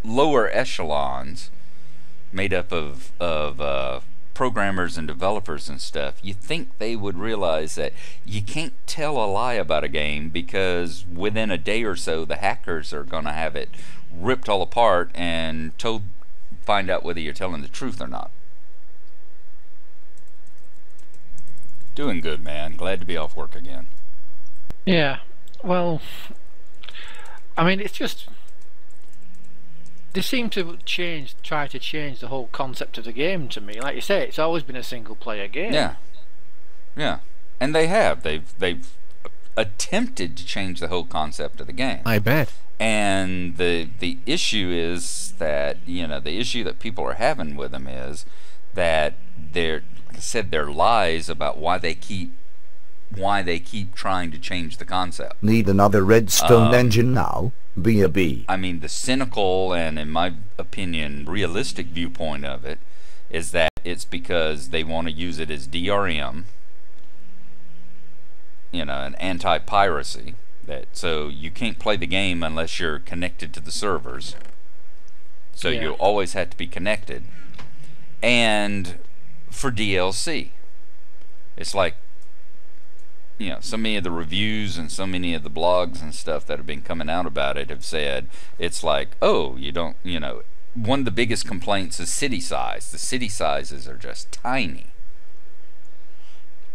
lower echelons made up of programmers and developers and stuff, you think they would realize that you can't tell a lie about a game, because within a day or so the hackers are going to have it ripped all apart and find out whether you're telling the truth or not. Doing good, man. Glad to be off work again. Yeah, well, I mean, it's just they seem to try to change the whole concept of the game to me. Like you say, it's always been a single-player game. Yeah, yeah, and they have. They've attempted to change the whole concept of the game. I bet. And the issue is that, you know, the issue that people are having with them is that they're, like I said, they're lies about why they keep trying to change the concept. Need another redstone engine now? B. I mean, the cynical and, in my opinion, realistic viewpoint of it is that it's because they want to use it as DRM, you know, an anti-piracy. So you can't play the game unless you're connected to the servers. So Yeah. you always have to be connected. And for DLC, it's like, you know, so many of the reviews and so many of the blogs and stuff that have been coming out about it have said, it's like, oh, you don't, you know, one of the biggest complaints is city size. The city sizes are just tiny.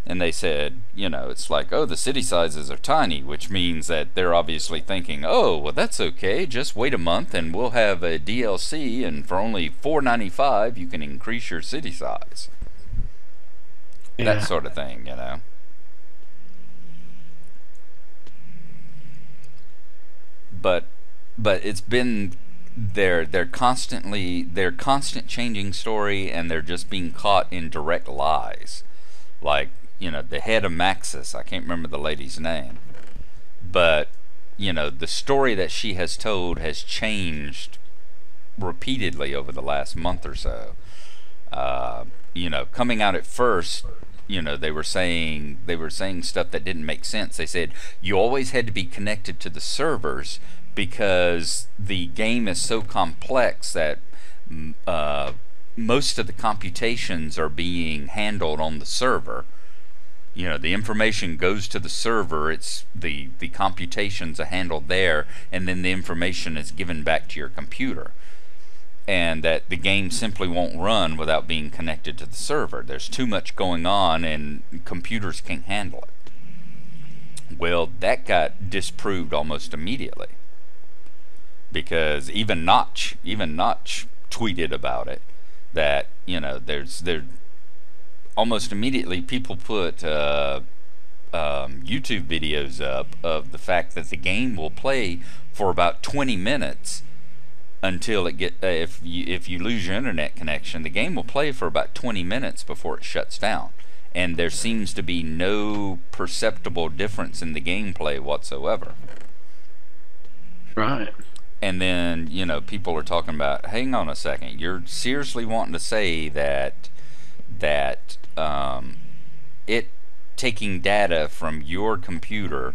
And they said, you know, it's like, oh, the city sizes are tiny, which means that they're obviously thinking, oh, well, that's okay, just wait a month and we'll have a DLC, and for only $4.95 you can increase your city size. Yeah. That sort of thing, you know. But it's been their constant changing story, and they're just being caught in direct lies. Like, you know, the head of Maxis, I can't remember the lady's name, but, you know, the story that she has told has changed repeatedly over the last month or so. You know, coming out at first, you know, they were saying stuff that didn't make sense. They said you always had to be connected to the servers because the game is so complex that most of the computations are being handled on the server. You know, the information goes to the server, it's the computations are handled there, and then the information is given back to your computer. And that the game simply won't run without being connected to the server. There's too much going on and computers can't handle it. Well, that got disproved almost immediately, because even Notch tweeted about it, that, you know, there almost immediately people put YouTube videos up of the fact that the game will play for about 20 minutes until it if you lose your internet connection, the game will play for about 20 minutes before it shuts down, and there seems to be no perceptible difference in the gameplay whatsoever. Right. And then, you know, people are talking about, hang on a second, you're seriously wanting to say that it taking data from your computer,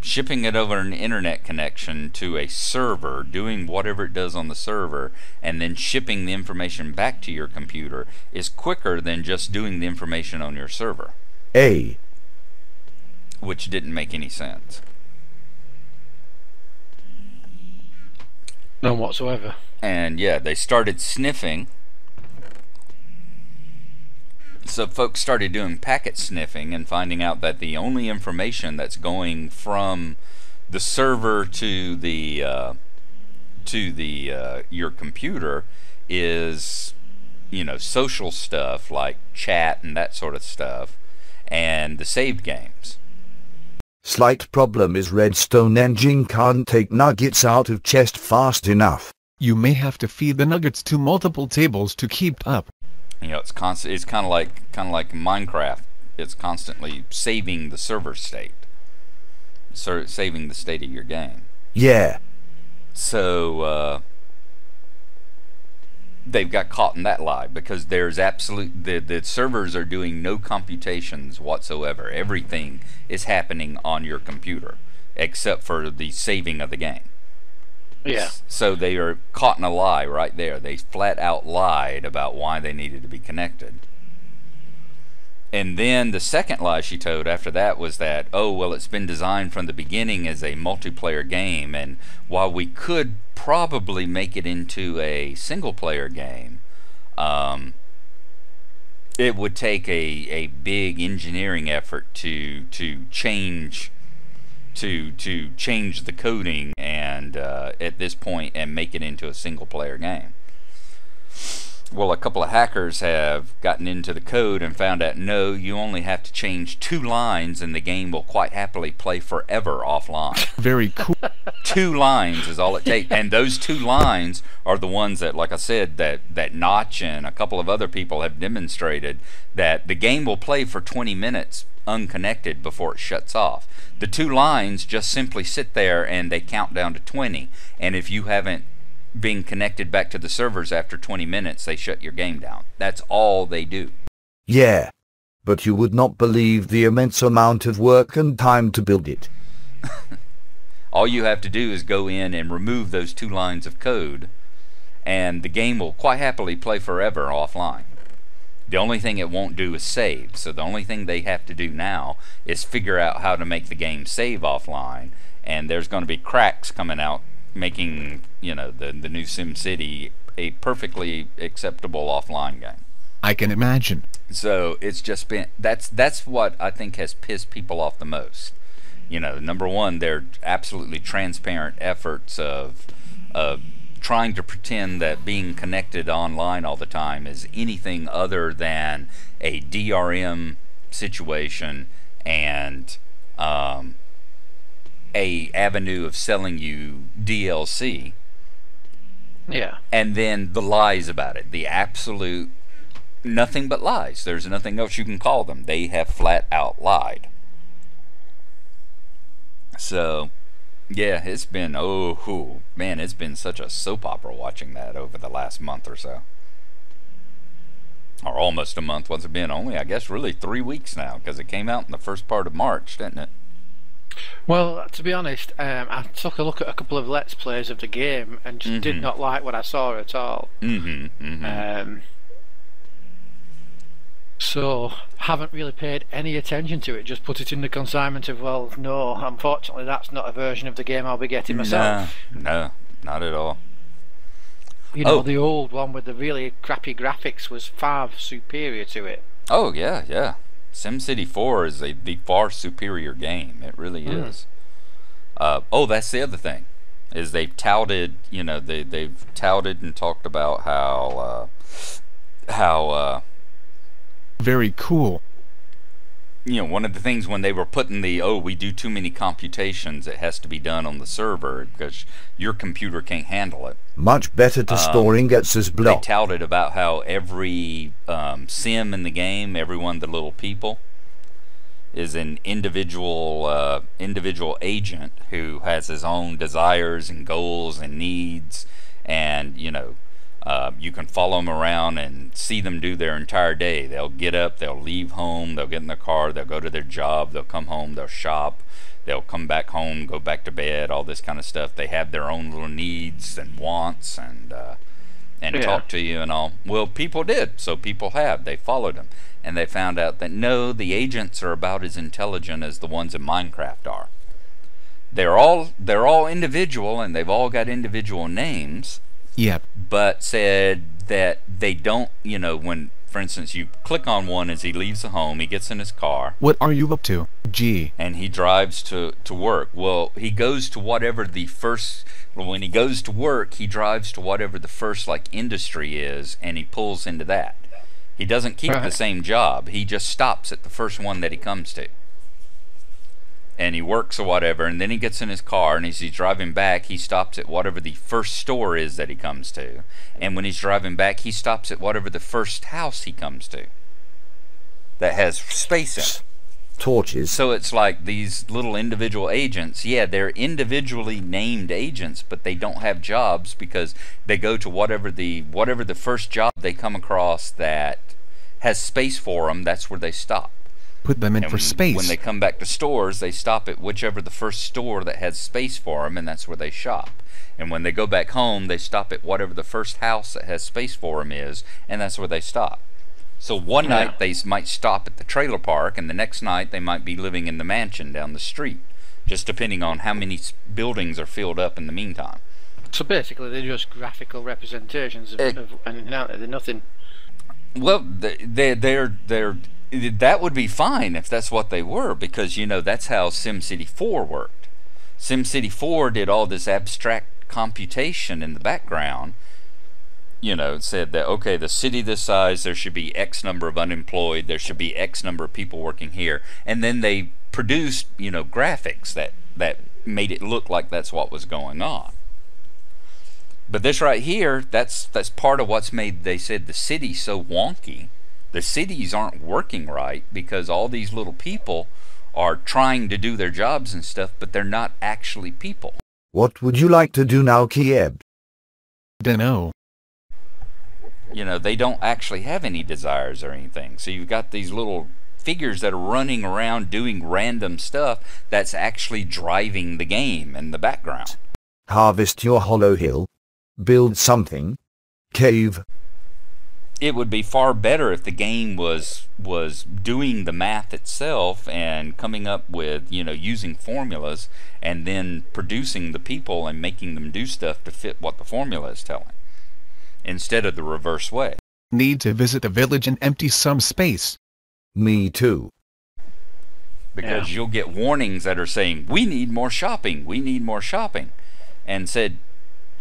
shipping it over an internet connection to a server, doing whatever it does on the server, and then shipping the information back to your computer is quicker than just doing the information on your server? A. Which didn't make any sense. None whatsoever. And yeah, they started sniffing. So folks started doing packet sniffing and finding out that the only information that's going from the server to the your computer is, you know, social stuff like chat and that sort of stuff, and the saved games. Slight problem is redstone engine can't take nuggets out of chest fast enough. You may have to feed the nuggets to multiple tables to keep up. You know, it's constant. It's kind of like Minecraft. It's constantly saving the server state, saving the state of your game. Yeah. So they've got caught in that lie, because there's the servers are doing no computations whatsoever. Everything is happening on your computer except for the saving of the game. Yeah. So they are caught in a lie right there. They flat out lied about why they needed to be connected. And then the second lie she told after that was that, oh, well, it's been designed from the beginning as a multiplayer game, and while we could probably make it into a single-player game, it would take a big engineering effort to change the coding and at this point and make it into a single-player game. Well, a couple of hackers have gotten into the code and found out, no, you only have to change 2 lines and the game will quite happily play forever offline. Very cool. 2 lines is all it takes. And those 2 lines are the ones that, like I said, that Notch and a couple of other people have demonstrated that the game will play for 20 minutes unconnected before it shuts off. The 2 lines just simply sit there and they count down to 20. And if you haven't being connected back to the servers after 20 minutes, they shut your game down. That's all they do. Yeah. But you would not believe the immense amount of work and time to build it. All you have to do is go in and remove those 2 lines of code, and the game will quite happily play forever offline. The only thing it won't do is save. So the only thing they have to do now is figure out how to make the game save offline, and there's going to be cracks coming out making, you know, the new Simcity a perfectly acceptable offline game. I can imagine. So it's just been, that's what I think has pissed people off the most. You know, number one, they're absolutely transparent efforts of trying to pretend that being connected online all the time is anything other than a DRM situation and a avenue of selling you DLC. Yeah. And then the lies about it, the absolute nothing but lies. There's nothing else you can call them. They have flat out lied. So yeah, it's been, oh man, it's been such a soap opera watching that over the last month or so, or almost a month. What's it been? Only, I guess, really 3 weeks now, because it came out in the first part of March, didn't it? Well, to be honest, I took a look at a couple of Let's Plays of the game and just did not like what I saw at all. So, haven't really paid any attention to it, just put it in the consignment of, well, no, unfortunately that's not a version of the game I'll be getting myself. No, not at all. You know, the old one with the really crappy graphics was far superior to it. Oh, yeah. SimCity 4 is the far superior game. It really is. That's the other thing, is they've touted, you know, they've touted and talked about how very cool. You know, one of the things when they were putting we do too many computations, it has to be done on the server because your computer can't handle it. Much better to storing gets us blocked. They touted about how every sim in the game, every one of the little people, is an individual agent who has his own desires and goals and needs, and you know, you can follow them around and see them do their entire day. They'll get up, they'll leave home, they'll get in their car, they'll go to their job, they'll come home, they'll shop, they'll come back home, go back to bed, all this kind of stuff. They have their own little needs and wants and talk to you and all. Well, people did, so people have. They followed them, and they found out that no, the agents are about as intelligent as the ones in Minecraft are. They're all individual, and they've all got individual names. Yep. But said that they don't, you know, when, for instance, you click on one as he leaves the home, he gets in his car. What are you up to? Gee. And he drives to work. Well, he goes to whatever the first, when he goes to work, he drives to whatever the first, like, industry is, and he pulls into that. He doesn't keep the same job. He just stops at the first one that he comes to. And he works or whatever, and then he gets in his car, and as he's driving back, he stops at whatever the first store is that he comes to. And when he's driving back, he stops at whatever the first house he comes to that has space in it. Torches. So it's like these little individual agents, yeah, they're individually named agents, but they don't have jobs because they go to whatever the first job they come across that has space for them, that's where they stop. Put them in And for space. when they come back to stores, they stop at whichever the first store that has space for them, and that's where they shop. And when they go back home, they stop at whatever the first house that has space for them is, and that's where they stop. So one night they might stop at the trailer park, and the next night they might be living in the mansion down the street, just depending on how many buildings are filled up in the meantime. So basically, they're just graphical representations of and now they're nothing. Well, they're that would be fine if that's what they were, because you know that's how SimCity 4 worked. SimCity 4 did all this abstract computation in the background. You know, it said that, okay, the city this size, there should be X number of unemployed, there should be X number of people working here, and then they produced, you know, graphics that made it look like that's what was going on. But this right here, that's part of what's made, they said, the city so wonky. The cities aren't working right because all these little people are trying to do their jobs and stuff, but they're not actually people. What would you like to do now, Keebs? Dunno. You know, they don't actually have any desires or anything. So you've got these little figures that are running around doing random stuff that's actually driving the game in the background. Harvest your hollow hill. Build something. Cave. It would be far better if the game was doing the math itself and coming up with, you know, using formulas and then producing the people and making them do stuff to fit what the formula is telling, instead of the reverse way. Need to visit the village and empty some space. Me too. Because you'll get warnings that are saying, we need more shopping, we need more shopping. And said,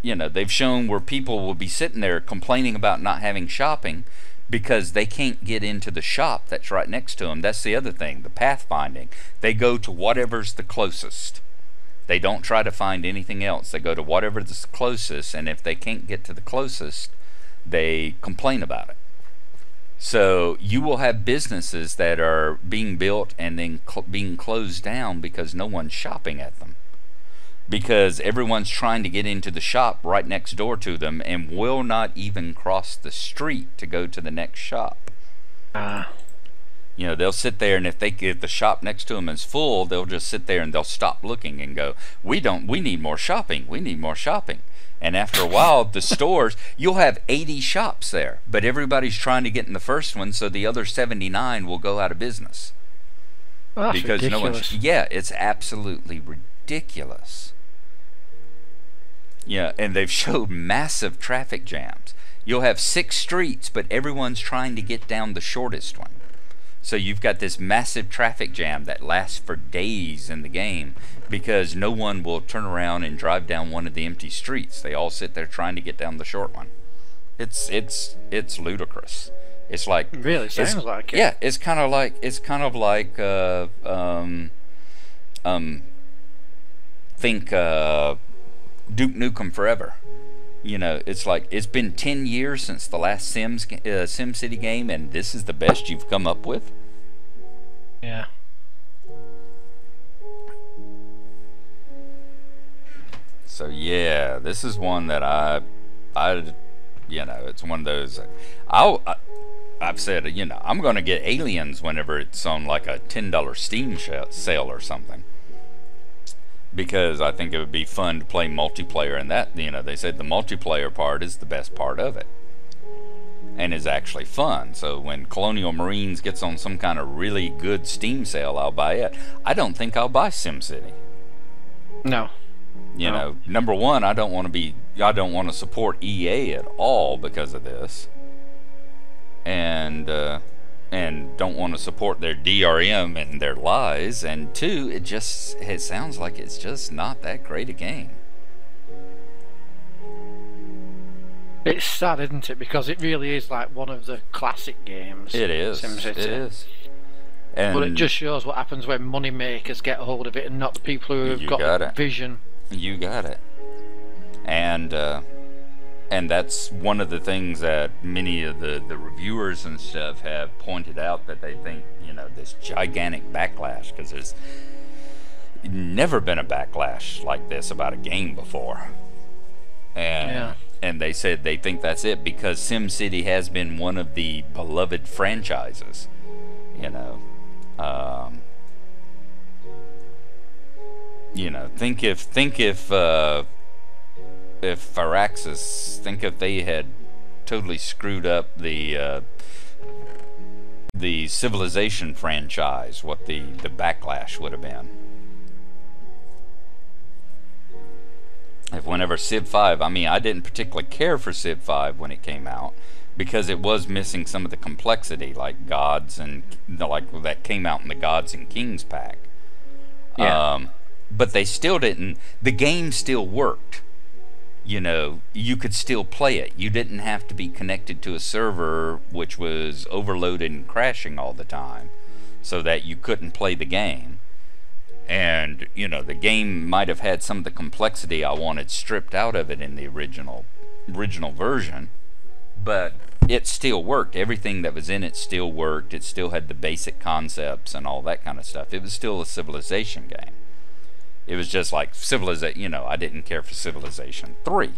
you know, they've shown where people will be sitting there complaining about not having shopping because they can't get into the shop that's right next to them. That's the other thing, the pathfinding. They go to whatever's the closest. They don't try to find anything else. They go to whatever's the closest, and if they can't get to the closest, they complain about it. So you will have businesses that are being built and then being closed down because no one's shopping at them. Because everyone's trying to get into the shop right next door to them and will not even cross the street to go to the next shop. You know, they'll sit there, and if the shop next to them is full, they'll just sit there and they'll stop looking and go, we need more shopping, we need more shopping. And after a while, the stores, you'll have 80 shops there, but everybody's trying to get in the first one, so the other 79 will go out of business. Well, that's because ridiculous. Yeah, it's absolutely ridiculous. Yeah, and they've showed massive traffic jams. You'll have 6 streets, but everyone's trying to get down the shortest one. So you've got this massive traffic jam that lasts for days in the game because no one will turn around and drive down one of the empty streets. They all sit there trying to get down the short one. It's ludicrous. It's like, It really sounds like it. yeah, it's kind of like think Duke Nukem Forever. You know, it's like, it's been 10 years since the last SimCity game, and this is the best you've come up with? Yeah. So yeah, this is one that I you know, it's one of those, I've said, you know, I'm going to get Aliens whenever it's on like a $10 Steam sale or something. Because I think it would be fun to play multiplayer, and that, you know, they said the multiplayer part is the best part of it and is actually fun. So when Colonial Marines gets on some kind of really good Steam sale, I'll buy it. I don't think I'll buy SimCity. No. You know, number one, I don't want to support EA at all because of this, and don't want to support their DRM and their lies, and two, it sounds like it's just not that great a game. It's sad, isn't it? Because it really is like one of the classic games. It is. SimCity. It is. And But it just shows what happens when money makers get hold of it and not the people who have got vision. You got it. And that's one of the things that many of the reviewers and stuff have pointed out, that they think, you know, this gigantic backlash, because there's never been a backlash like this about a game before. And they said they think that's it because SimCity has been one of the beloved franchises, you know. You know, think if Firaxis, think if they had totally screwed up the Civilization franchise, what the backlash would have been. If whenever Civ 5, I mean, I didn't particularly care for Civ 5 when it came out because it was missing some of the complexity, like gods and like that came out in the Gods and Kings pack. Yeah. But they still didn't. The game still worked. You know, you could still play it. You didn't have to be connected to a server which was overloaded and crashing all the time so that you couldn't play the game. And, you know, the game might have had some of the complexity I wanted stripped out of it in the original version, but it still worked. Everything that was in it still worked. It still had the basic concepts and all that kind of stuff. It was still a Civilization game. It was just like Civilization, you know, I didn't care for Civilization 3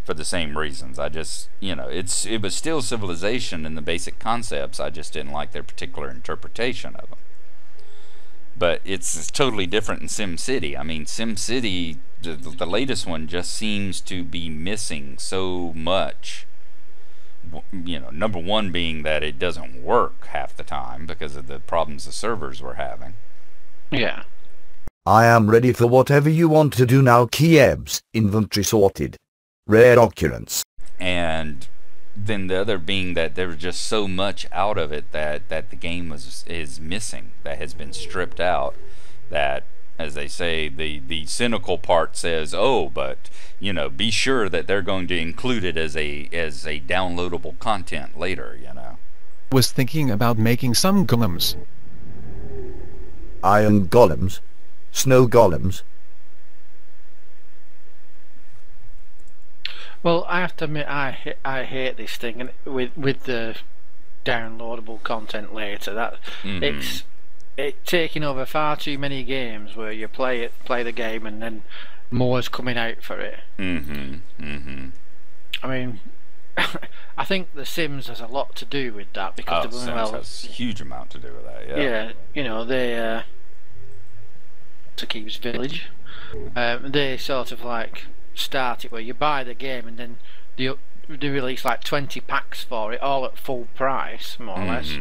for the same reasons. I just, you know, it was still Civilization in the basic concepts. I just didn't like their particular interpretation of them. But it's totally different in SimCity. I mean, SimCity, the latest one, just seems to be missing so much. You know, number one being that it doesn't work half the time because of the problems the servers were having. Yeah. I am ready for whatever you want to do now, Keebs. Inventory sorted. Rare occurrence. And then the other being that there was just so much out of it that the game is missing, that has been stripped out, that, as they say, the cynical part says, oh, but, you know, be sure that they're going to include it as a downloadable content later, you know. Was thinking about making some golems. Iron golems. Snow golems. Well, I have to admit, I hate this thing, and with the downloadable content later, that it's taking over far too many games where you play the game and then more's coming out for it. I mean, I think The Sims has a lot to do with that because Sims has a huge amount to do with that. Yeah. Yeah, you know, they to Keebs Village, they sort of like start it where you buy the game and then they release like 20 packs for it, all at full price, more or less.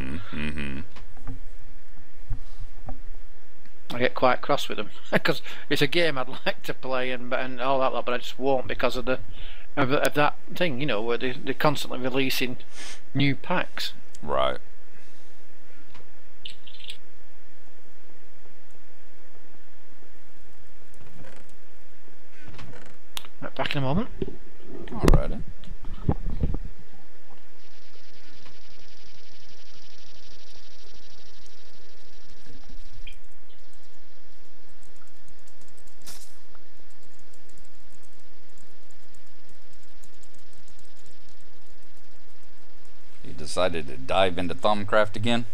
I get quite cross with them because it's a game I'd like to play and all that lot, but I just won't because of that thing, you know, where they're constantly releasing new packs. Right. Right, back in a moment. Alrighty. You decided to dive into Thumbcraft again?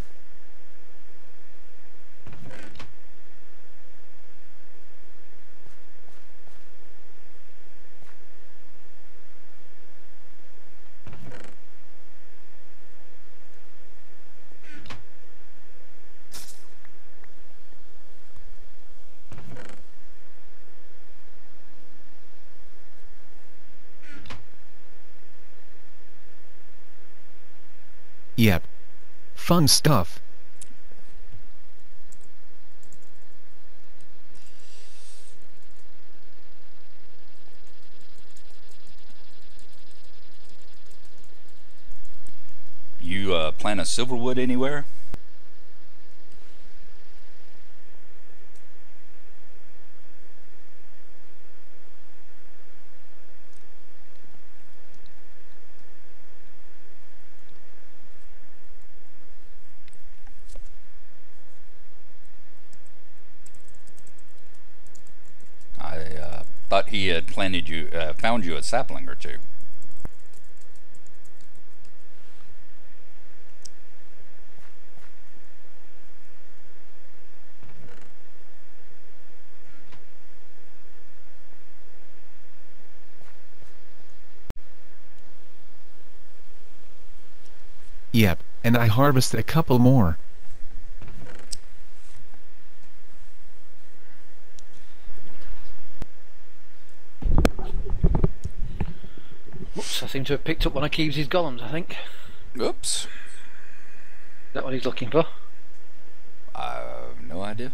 Yep. Fun stuff. You plant a silverwood anywhere? I thought he had found you a sapling or two. Yep, and I harvested a couple more. Oops, I seem to have picked up one of Keebs' golems, I think. Oops. Is that what he's looking for? I have no idea.